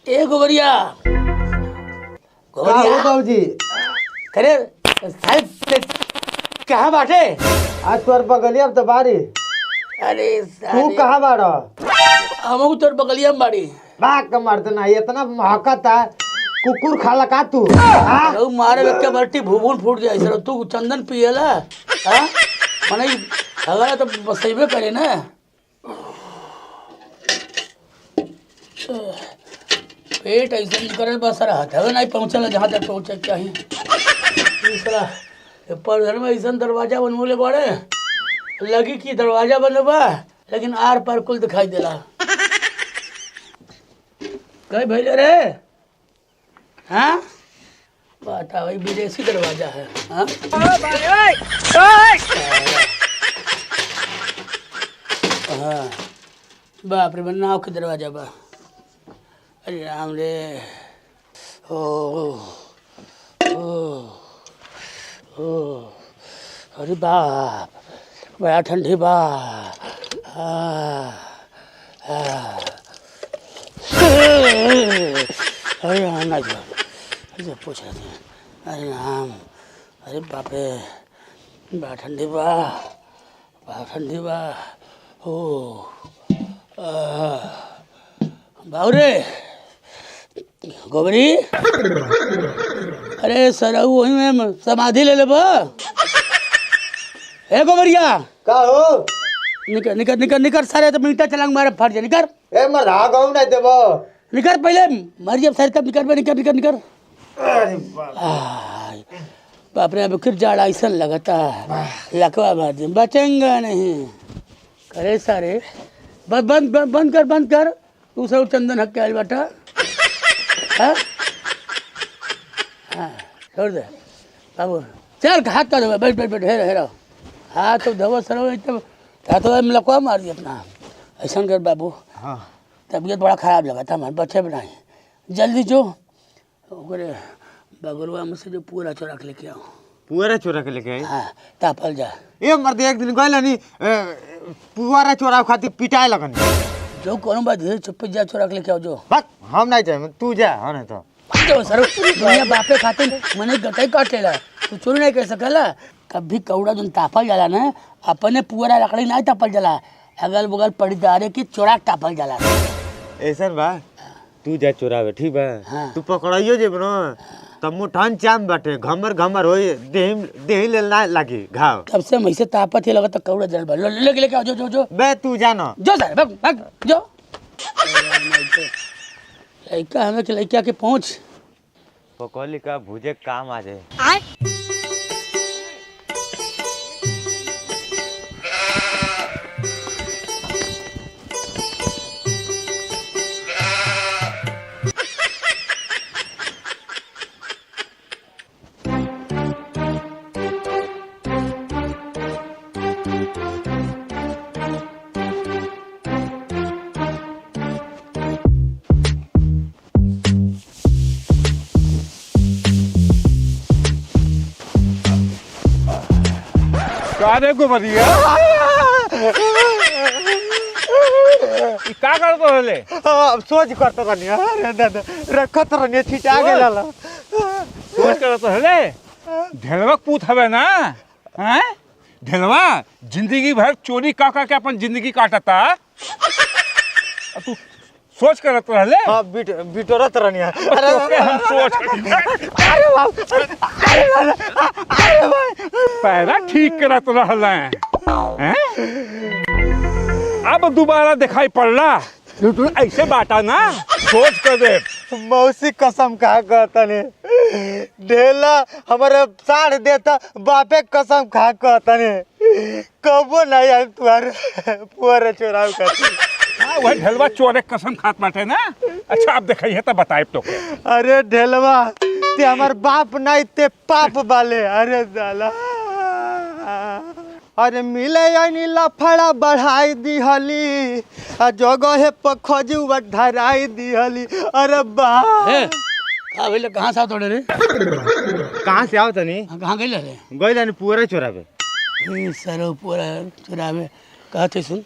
ए गोबरिया बाबूजी अरे साहब कहाँ बाटे? आज तोर बगलिया में तो बारी। अरे तू कहाँ बाड़ा? हम तोर बगलिया में बाड़ी। भाग के मरते ना इतना महकता कुकुर खाला का तू? तो मारे व्यक्ति बरटी भूभून फूट जाए सर। तू चंदन पियला हां मने अगर तो बसैबे करे ना। पेट ऐसे करल बस रहत हवे नहीं पहुंचल जहां तक पहुंचे चाहिए। दूसरा पर घर में ऐसा दरवाजा बनवले बाड़े लगी कि दरवाजा बनबा लेकिन आर पार कुल दिखाई देला। कहीं भेजे रे? हाँ बात भाई विदेशी दरवाजा है। हाँ हाँ बाप रे नाव के दरवाजा बा। अरे राम रे ओ ओ ओ अरे बाप बड़ा ठंडी बा। अरे आना जो ऐसे पूछ रहे थे। अरे राम अरे बाप रे बड़ा ठंडी बा ओ बाबूरे गोबरी अरे सरऊ वही में समाधि ले ले बा। ए गोबरिया का हो? निकर निकर निकर निकर सारे तो मीटर चलांग मारे फट जाए। निकर ए मरा गाँव नहीं देबो। निकर पहले मर जब सारे तब निकर निकर निकर निकर। अरे बाप रे अब फिर जाड़ा ऐसा लगता है लकवा मार दे बचेंगा नहीं। करे सारे बंद कर तू सब चंदन हक के आइल बाटा। हाँ छोड़ दे बाबू चल हाथ का दो बैठ बैठ बैठ हेरा हाथ तो धो सरो तो लकवा मार दिया अपना। ऐसा कर बाबू हाँ तबीयत बड़ा खराब लगा था हमारे बच्चे बनाए जल्दी जो बगलवा में से जो पूरा चोरा के लेके आओ। पुअरा चोरा के लेके आई? हाँ तापल जा। ए मर्द एक दिन गइल नी पुअरा चोरा खातिर पिटाए लगन। जो कोनो बात धीरे चुप जा चोरा के लेके आओ जो। बस हम नहीं जाए तू जा हो नहीं तो जो सर दुनिया बापे खातिर मने गटई काट लेला तू चोरी नहीं कर सकला। कभी कौड़ा जो तापल जाला ना अपने पुअरा लकड़ी नहीं तापल जाला अगल बगल पड़ीदारे की चोरा तापल जाला। ऐसा बा तू जा चोरावे ठीक बा। हाँ। तू पकड़ाइयो जे बनो तब मुठान चाम बाटे घमर होई देही ले ना लागी घाव। तब से मैसे तापत ही लगता कौड़ा जल बा लेके आओ जो बे तू जानो जो सर भाग जो। लड़का हमें के लड़का के पहुंच पकौली का भुजे काम आ जाए। कारे गोबरिया का करतो हले? सोच करतो रहनी अरे दादा रखत रहनी छिटा गेला। सोच करतो हले ढेलवा पूत हवे ना हैं? ढेलवा जिंदगी भर चोरी का के अपन जिंदगी काटता तू सोच करत रहले। हां बिटोरत रहनी अरे हम सोच अरे बाप अरे भाई पैरा ठीक करत रहले हैं? अब दोबारा दिखाई पड़ला तू ऐसे बाटा ना सोच कर दे। मौसी कसम खा कहतने ढेला हमारे साढ़ देता बापे कसम खा कहतने कबो नहीं आई तुम्हारे पुअरे चोराव करती। हाँ वह ढेलवा चोरे कसम खात बाटे ना। अच्छा अब दिखाई है तो बताए तो। अरे ढेलवा ते हमार बाप नहीं ते पाप वाले। अरे साला अरे मिले यानी लफड़ा बढ़ाई दिहली आ जगह पर खजुआ धराई दिहली। अरे बा का भइले कहां से तोड़े रे? कहां से आओ तनी? कहां गइल रे? गइल नी पूरा चोरावे। सरो पूरा चोरावे कहते सुन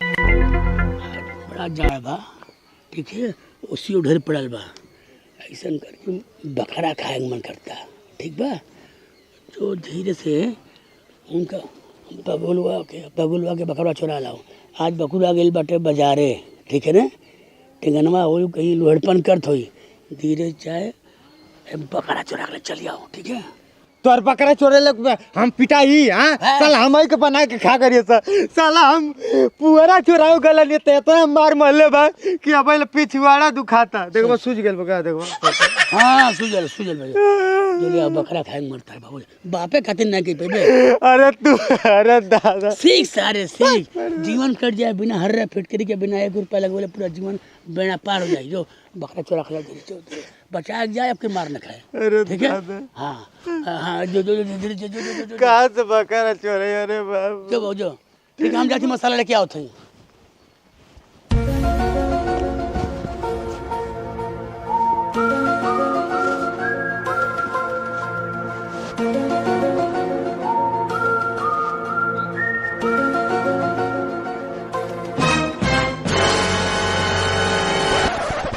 बड़ा जाए बा ठीक है उसी ढेर पड़ल बा ऐसा करके बकरा खाए का मन करता, ठीक बा। जो धीरे से उनका बबुलवा के बकरा चुरा लाओ। आज बकुरा गेल बाटे बाजारे, ठीक है ना, टिंगनवा हो कहीं लोहड़पन करत होई, धीरे चाहे बकरा चुरा के चली आओ, ठीक है। तोर बकरा चोरे ले हम पिटाई हाँ साला हम के बना के खा करिए साला हम पुअरा चुराओ गल नहीं ते तो मार मरले बा कि अब पिछवाड़ा दुखाता देखो सूझ गेल बका देखो। हाँ सुजल भैया जल्दी आओ, बकरा खाए मरता है बाबू, बापे खातिर ना की पेबे। अरे दादा सीख सारे सीख, जीवन कट जाए बिना हर्रा फिटकरी के, बिना 1 रुपया लगवाले पूरा जीवन बेड़ा पार हो जाए। जो बकरा चोरा खा बचा जाए आपके मार न खाए, अरे ठीक है। दादा हाँ हाँ जो कहाँ से बकरा चोरे अरे बाबू जो ठीक है, हम जाती मसाला लेके आओ थे।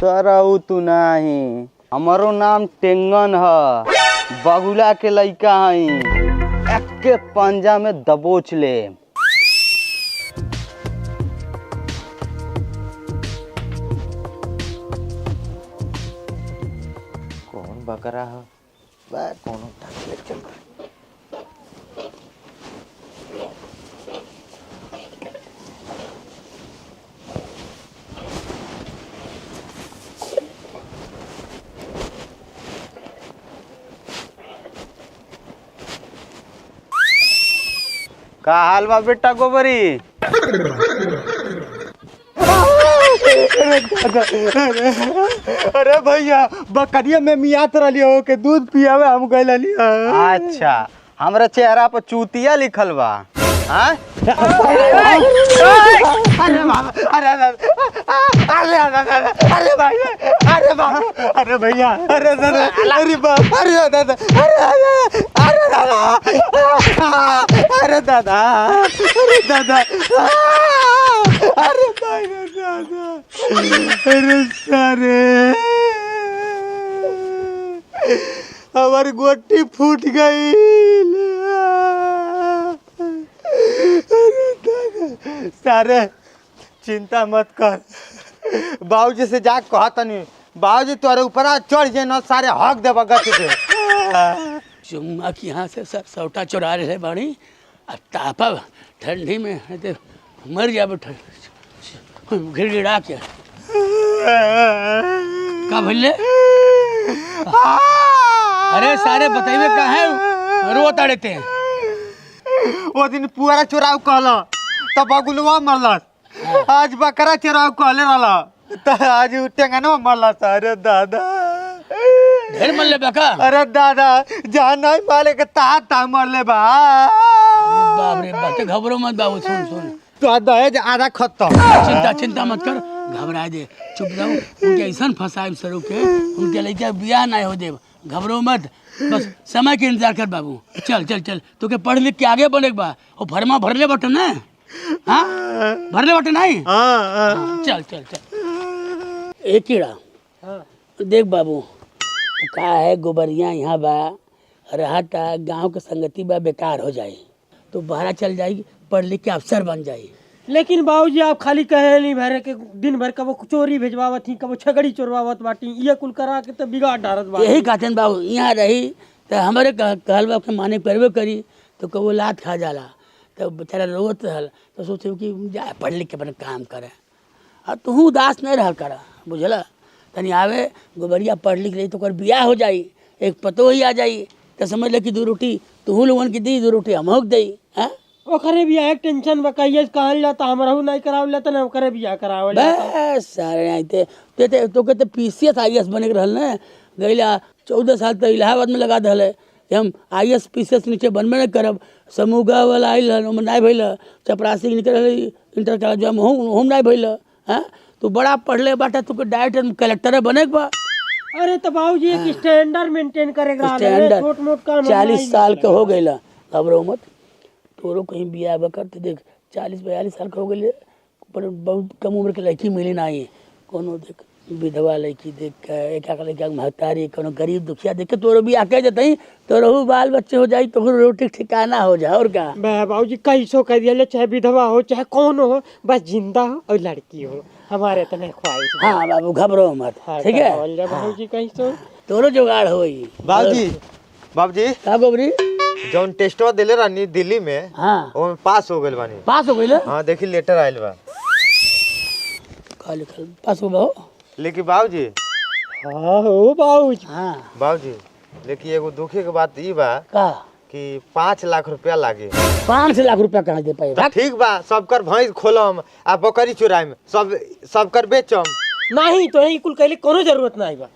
सरऊ तू नहीं, हमारो नाम टेंगन है, बगुला के लइका हई, एक के पंजा में दबोच ले। कौन बकरा है बा कौन चल रहा है। का हाल बा बेटा गोबरी? अरे भैया बकरिया में मियात रही हो के दूध पियावे हम गइल ली। अच्छा हमरा चेहरा पर चूतिया लिखल बा हाँ? अरे बाबा अरे भाई अरे बाबा अरे भैया अरे दादा अरे बाबा अरे दादा अरे दादा अरे दादा अरे दादा अरे भाई दादा अरे सारे हमारी गोटी फूट गई। सारे चिंता मत कर, बाबूजी से जा कहता नहीं, बाबूजी तोरे ऊपर चढ़ जे न सारे हक दे बगत दे। चुम्मा की यहाँ से सब सौटा चुरा रहे बाड़ी, अब तापा ठंडी में तो मर जाए गिड़गिड़ा के। का भले अरे सारे बताइए कहाँ है रो ताड़ते हैं। वो दिन पुअरा चुराव कहला तब बगुलवा मरलस, आज बकरा चुराव कहले रहला त आज टेंगनवा मरलस। अरे दादा ढेर मरले बका। अरे दादा जहाँ नहीं मारे के ता मरले बा। बाप रे बाप, घबरो मत बाबू, सुन तो दहेज आधा खत्म। चिंता मत कर, घबरा दे, चुप रहो। उनके ऐसा फंसाए सरू के उनके लड़का बियाह ना हो दे, घबरो मत, बस समय के इंतजार कर बाबू। चल चल चल तो के पढ़ लिख के आगे बढ़े बा, वो फरमा भरले बटन ना, हाँ भरले बटन नहीं। चल चल चल एक कीड़ा देख बाबू, का है गोबरिया यहाँ बा रहता, गांव के संगति बा बेकार हो जाए तो बाहर चल जाएगी, पढ़ लिख के अफसर बन जाए। लेकिन बाबूजी आप खाली कहे नहीं भरे के दिन भर कबो चोरी भेजवावत थी, कबो छगड़ी चोरवावत बाटी, ये कुल करा के तो बिगाड़ डारत बा। यही कहते बाबू, यहाँ रही तो हमारे कहल बा के माने करबे करी तो कबो लात खा जाला, तो बेचारा रोत रहल तो सोचे कि जाए पढ़ लिख के अपने काम करे। और तू उदास नहीं रह कर, बुझला, तनी आवे गोबरिया पढ़ लिख रही तो कर बियाह हो जाई, एक पतो ही आ जाई, तो समझ ले कि 2 रोटी तू लोगन की दी, 2 रोटी हम दी। ओकरे भी एक टेंशन बकाइए कहल जाता, हमरहु नहीं करावल जाता ना ओकरे बियाह करावल जाता। बस सारे आते तो कहते PCS IAS बने के रहल ना, गईला 14 साल तक इलाहाबाद में लगा दल हम IAS PCS नीचे बनबे नहीं करब। समूह वाला आइल नहीं भैल, चपरासी निकल इंटर कॉलेज में हम नहीं भैल। हाँ तू बड़ा पढ़ले बाटा, तू डायरेक्ट कलेक्टर बने के बा। अरे तो बाबूजी एक स्टैंडर्ड मेंटेन करेगा, छोट मोट काम 40 साल के हो गईला, घबरो मत, तोरो कहीं बियाह बकर तो देख 40-42 साल का हो गए, पर बहुत कम उम्र के लड़की मिली ना, ये कोनो देख विधवा लड़की देख के एक लड़का महतारी कोनो गरीब दुखिया देख के तोरो भी आके जतई तोरो बाल बच्चे हो जाई तो रोटी ठिकाना हो जा और का बाबूजी कैसो कह दिया चाहे विधवा हो चाहे कौन हो, बस जिंदा हो और लड़की हो, हमारे तो नहीं ख्वाहिश। हाँ बाबू घबरो मत, ठीक है बाबूजी कैसो तोरो जुगाड़ होई। बाबूजी का गोबरी जौन टेस्टवा देले रहनी दिल्ली में, हाँ ओमे पास हो गइल बानी। पास हो गइल? हाँ देखी लेटर आइल बा। का लिखल पास हो गो? लेकिन बाबूजी हाँ हो बाबूजी। हाँ बाबूजी लेकिन एगो दुखे के बात ई बा का कि 5 लाख रुपया लागे। 5 लाख रुपया कहाँ दे पाए? ठीक बा, सबकर भैंस खोलम आ बकरी चुराइम, सबकर बेचम। नहीं तो यही कुल कहले कोनो जरूरत नहीं बा।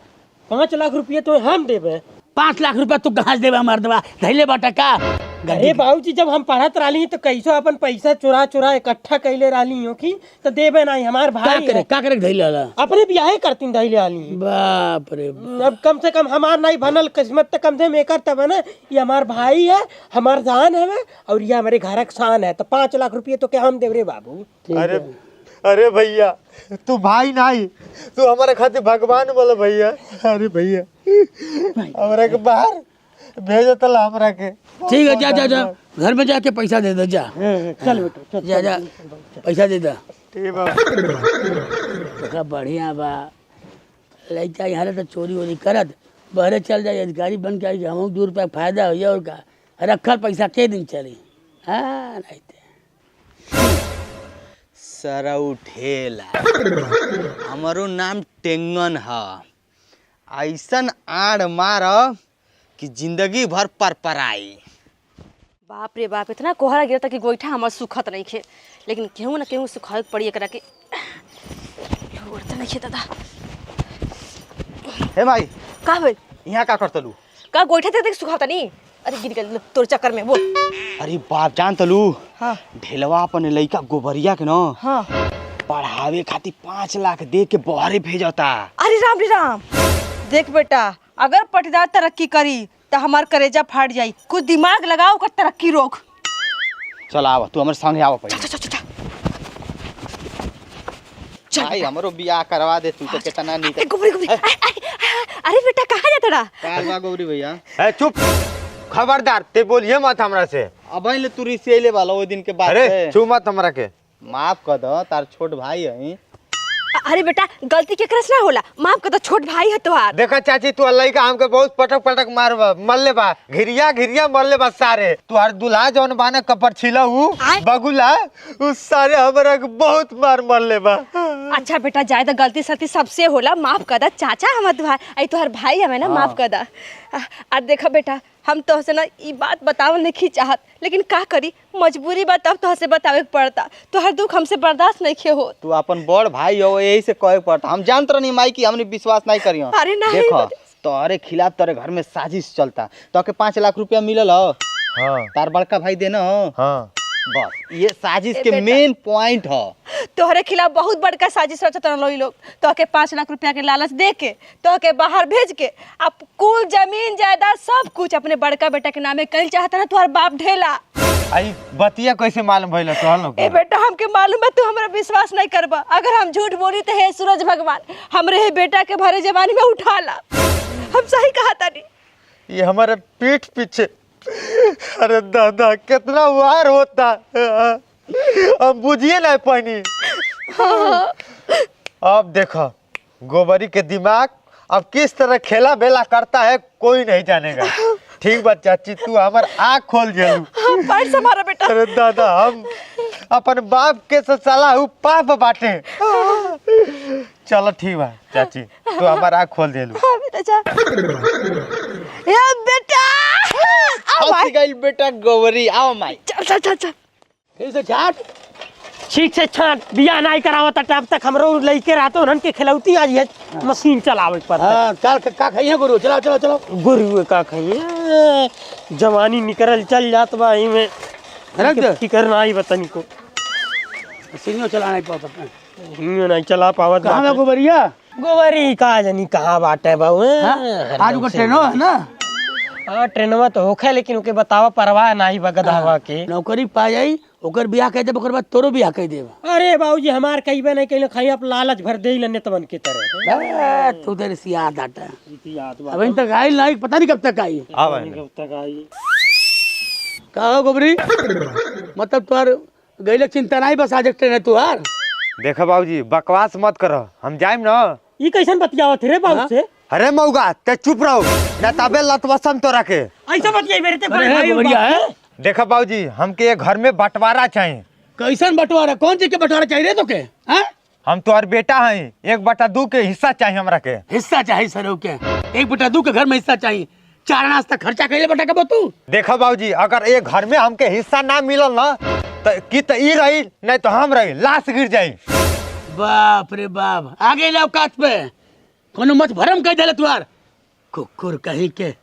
5 लाख रुपये तो हम देबे। 5 लाख रुपया तू कहाँ से देबा मर्दवा? धैले बाटा का? अरे बाबूजी जब हम पढ़त रही तो कैसो अपन पैसा चुरा चुरा इकट्ठा कैले रही हो की तो देबे नहीं, हमार भाई है। का करे धैले वाला? अपने ब्याह करती धैले वाली। बाप रे अब कम से कम हमार नहीं बनल किस्मत तो कम से कम एकर तब है ना, ये हमार भाई है, हमार जान है और ये हमारे घर का शान है, तो 5 लाख रुपये तो क्या हम देव रे बाबू। अरे भैया तू भाई नहीं, तू हमारे खातिर भगवान बोलो भैया। अरे भैया हमरा के बाहर भेजो तला हमरा के। ठीक है, जा जा जा घर में जाके पैसा दे दे, जा चल बेटा जा जा पैसा दे दे। ठीक बा तो बढ़िया बा, लड़का यहाँ तो चोरी वोरी करत बहरे चल जाए अधिकारी बन के आई, हम 2 रुपया फायदा हो और का रखल पैसा के दिन चली। हाँ नहीं सारा उठेला हमारो नाम टेंगन है, ऐसन आड़ मार कि जिंदगी भर परपराई। बाप रे बाप, इतना कोहरा गिरता कि गोईठा हमार सुखत नहीं खे, लेकिन केहू ना केहू सुखावे पड़ी एकरा के। उड़ता नहीं खे दादा। हे भाई का भइल? यहाँ का करतलू? का गोईठा तक सुखावता नहीं? अरे गिर गल तोर चक्कर में। बोल। अरे बाप जान तलू, हाँ ढेलवा अपन लइका गोबरिया के न हाँ पढ़ावे खातिर 5 लाख दे के बहरे भेजता। अरे राम रे राम, देख बेटा अगर पटीदार तरक्की करी तो हमार करेजा फाट जाई, कुछ दिमाग लगाओ कर तरक्की रोक। चल आवा तू हमारे संगे आवा पहले। चल चल चल भाई हमरो बियाह करवा दे तू तो कितना नहीं। गोबरी गोबरी, अरे बेटा कहाँ जाता रहा? कालवा गौरी भैया। ए चुप, खबरदार ते बोलिए मत हमरा से। अब ले तू रिसेले वाला वो दिन के बाद अरे चुप मत हमरा के। माफ कर दो, तार छोट भाई है। अरे बेटा गलती केकरा से ना होला, माफ कर दो, छोट भाई है तोहार। देखा चाची तू अल्लाह का हमके बहुत पटक पटक मारबा मरले बा, घिरिया घिरिया मरले बा सारे। तू हर दुल्हा जौन बाने कपर छिला हूँ बगुला उस सारे हमरा के बहुत मार मरले बा। अच्छा बेटा जाए तो गलती सलती सबसे होला, माफ कर दा। चाचा हम तोहर भाई हमें ना, माफ कर दा। और देखा बेटा हम तो से ना ये बात बताव नहीं चाहत, लेकिन का करी मजबूरी बा, तब तो से बतावे के पड़ता। तो हर दुख हमसे बर्दाश्त नहीं खे हो। तू अपन बड़ भाई हो यही से कहे पड़ता। हम जानत रहनी माई की हमने विश्वास नहीं करियो। अरे नहीं देखो तोहरे खिलाफ तोरे घर में साजिश चलता, तो के 5 लाख रुपया मिलल हो। हाँ तार बड़का भाई देना हो। हाँ बस ये साजिश के मेन पॉइंट हो। तोहरे खिलाफ बहुत बड़का साजिश रचत रहल लोग, तो के 5 लाख रुपया के लालच दे के तो के बाहर भेज के अब कुल जमीन जायदाद सब कुछ अपने बड़का बेटा के नामे कल चाहता ना तुम्हार बाप ढेला। आई बतिया कैसे मालूम भइल तोहर लोग? ए बेटा हमके मालूम है तू हमरा विश्वास नहीं करबा। अगर हम झूठ बोली तो हे सूरज भगवान हमरे हे बेटा के भरे जवानी में उठा ला। हम सही कहा तानी। ये हमारे पीठ पीछे अरे दादा कितना वार होता, अब बुझिए ना पानी। अब देखो गोबरी के दिमाग अब किस तरह खेला बेला करता है कोई नहीं जानेगा। ठीक बात चाची, तू हमार आँख खोल जलू। पैर से मारा बेटा। अरे दादा हम अपन बाप के सला हूँ पाप बाटे। चलो ठीक बा चाची, तू हमार आँख खोल देलू। हाँ बेटा जा। ए बेटा आओ भाई। गइल बेटा गोबरी आओ माई। चल चल चल चल। फिर से छाट ठीक से छाट, बिया नहीं करावत तब तक हमरो लइके रहतो उनन के खिलौती आज ये मशीन चलावे पर। हाँ काल का खाइए गुरु, चलाओ चलाओ चलाओ। गुरु का खइए जवानी निकल चल जात बा ई में रख दे। की करना आई बतानी को सीनियो चला नहीं पाता अपने। यूं नहीं चला पावत। कहाँ में गोबरिया? गोबरी का जानी कहाँ बाटे बाऊ। हाँ? आज का ट्रेनो है ना, ट्रेनवा तो होखे लेकिन ओके बतावा परवाह नहीं बा गधावा के। नौकरी पा जाई ओकर बियाह कह देब, ओकर बाद तोरो बियाह कह देब। अरे बाबूजी हमार कहिबे नहीं कहीं खाई आप लालच भर दे नेतवन के तरह। तू तेरे से याद आता अब इन तक आई नहीं, पता नहीं कब तक आई। कब तक आई? कहो गोबरी मतलब तुहार गैलक चिंता नहीं, बस आज ट्रेन है तुहार। देखो बाबूजी बकवास मत करो, हम जाइम ना। ई कैसन बतियावत रे बाबू से? अरे मौगा ते चुप रहो न, तबे लतवसम तोरा के। ऐसा बतियाई मेरे ते अरे है गोबरिया है, देखो बाबूजी हमके ये घर में बंटवारा चाहिए। कैसन बंटवारा, कौन चीज के बंटवारा चाहिए तो के? हाँ? हम तोहर बेटा हैं, 1/2 के हिस्सा चाहिए हमरा के। हिस्सा चाहिए सर के, 1/2 के घर में हिस्सा चाहिए। 4 आना तक खर्चा कैले बेटा कब तू? देखो बाबूजी अगर ये घर में हमके हिस्सा ना मिलल ना तो ई रही नहीं तो हम रही, लाश गिर जाई। बाप रे बाप, आ गए औकात पे, कोनो मत भरम कह देले तुहार कुकुर कहीं के।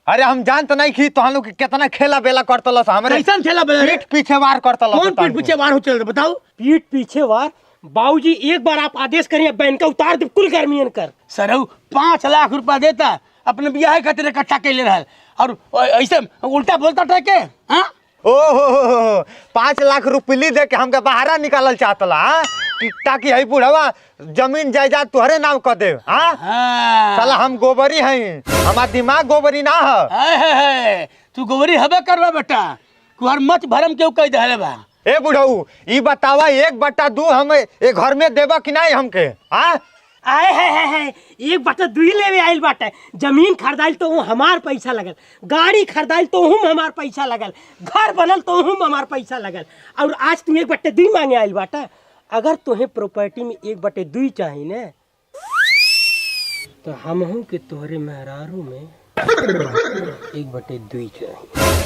अरे हम जान तो नहीं की तो हम लोग कितना खेला बेला करतलस हमरे। कैसन खेला बेला रे? पीठ पीछे वार करतलस। कौन पीठ पीछे वार हो चल रहा बताओ? पीठ पीछे वार? बाबूजी एक बार आप आदेश करिए बैंक का उतार दे कुल गर्मियन कर। सरऊ 5 लाख रुपया देता अपने बियाह खातिर इकट्ठा कैले रहल और ऐसे उल्टा बोलता था के? हाँ? ओहो 5 लाख रुपये दे के हमके बाहर निकालल चाहतला हाँ? ताकि है बुढ़वा जमीन जायदाद तुहरे नाम कर दे। हाँ? हाँ। साला हम गोबरी हैं, हमार दिमाग गोबरी ना है। है तू गोबरी हबे करवा बेटा, तुहार मत भरम क्यों कह दे बा? ए बुढ़ऊ ई बतावा 1/2 हमें एक घर में देबा कि नहीं हमके? हाँ? आए है 1/2 लेवे आइल बाटे। जमीन खरीदाइल तो हमार पैसा लगल, गाड़ी खरीदाइल तो हमार पैसा लगल, घर बनल तो हमार पैसा लगल, और आज तू 1/2 मांगे आइल बाटे। अगर तुम्हें प्रॉपर्टी में 1/2 चाहिए ना तो हमहू के तोहरे मेहरारू में 1/2 चाहिए।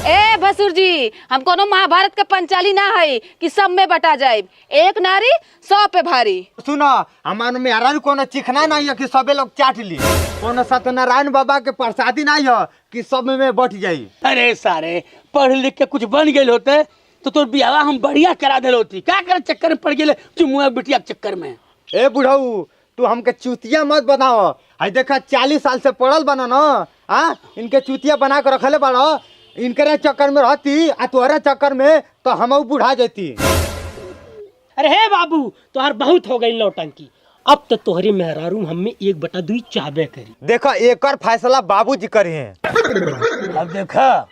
ए भसुर जी, हम कोनो महाभारत के पंचाली ना है कि सब में बटा जाए। एक नारी 100 पे भारी। सुनो हमार में हरारू कोनो चिकना नहीं है कि सबे लोग चाट ली, कोनो सत्यनारायण बाबा के प्रसादी नहीं है कि सब में बट जाई। अरे सारे पढ़ लिख के कुछ बन गए होते तो तोर बियाह हम बढ़िया करा दे होती। क्या कर चक्कर में पड़ गए चुमुआ बिटिया के चक्कर में? ए बुढ़ऊ तू हमके चूतिया मत बनाओ। आई देखा 40 साल से पढ़ल बना ना, हाँ इनके चूतिया बना के रखले बड़ा, इनके चक्कर में रहती आ तुहरे चक्कर में तो हम बुढ़ा जाती। अरे हे बाबू तोहर बहुत हो गई नौटंकी, अब तो तोहरे मेहरारू हमें 1/2 चाहबे करी। देखा एकर फैसला बाबूजी करी हैं। अब देखा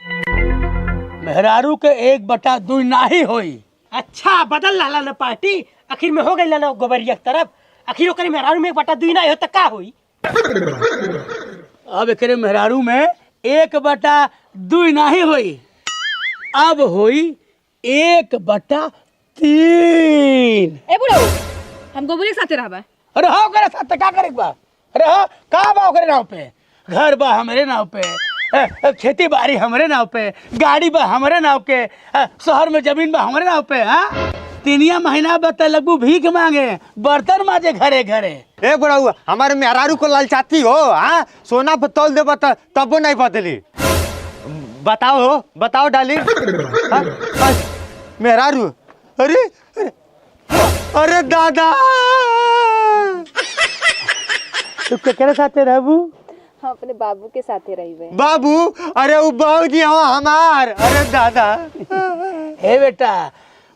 मेहरारू के 1/2 नाही होई। अच्छा बदल लाला ना पार्टी, आखिर में हो गई ना गोबरिया की तरफ, आखिर ओकरे मेहरारू में 1/2 ना हो तो का होई? अब एकरे मेहरारू में 1/2 नाही होई, अब होई 1/3। ए बुढ़ऊ, हम गोबरी के साथे रहबा। अरे हाँ करे साथ क्या करे बा? अरे हाँ कहाँ बा ओकरे नाव पे? घर बा हमरे नाव पे, खेती बाड़ी हमरे नाव पे, गाड़ी बा हमरे नाव के, शहर में जमीन बा हमरे नाव पे। हाँ 3 महीना बता लगू भीख मांगे, बर्तन माजे घरे घरे। ए बुढ़ऊ हमारे मेहरारू को ललचाती हो? हाँ सोना पे तोल दे तब नहीं बदली। बताओ डाली। हाँ? मेहरारू अरे अरे, अरे दादा तू केकरे साथे रहबू? हम अपने बाबू के साथे रहिबे। बाबू अरे वो बाबूजी हो हमार। अरे दादा हे बेटा,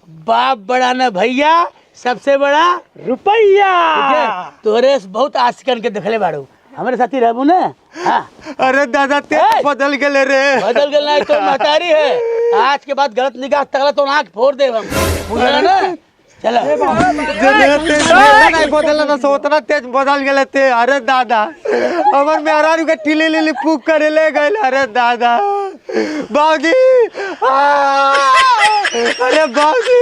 बाप बड़ा ना भैया, सबसे बड़ा रुपया। तोरे बहुत आशिकन के देखले बाड़ू, हमारे साथी रहबू ना? हाँ अरे दादा ते बदल गए रे। बदल गल ना तो महतारी है, आज के बाद गलत निगाह तगला तो आँख फोड़ दे हम, बुझला ना? चलो नहीं बदल ना सो उतना तेज बदल गए थे। अरे दादा हमार मेहरारू के टिली लिली फूक करे ले गए। अरे दादा बाबूजी अरे बाबूजी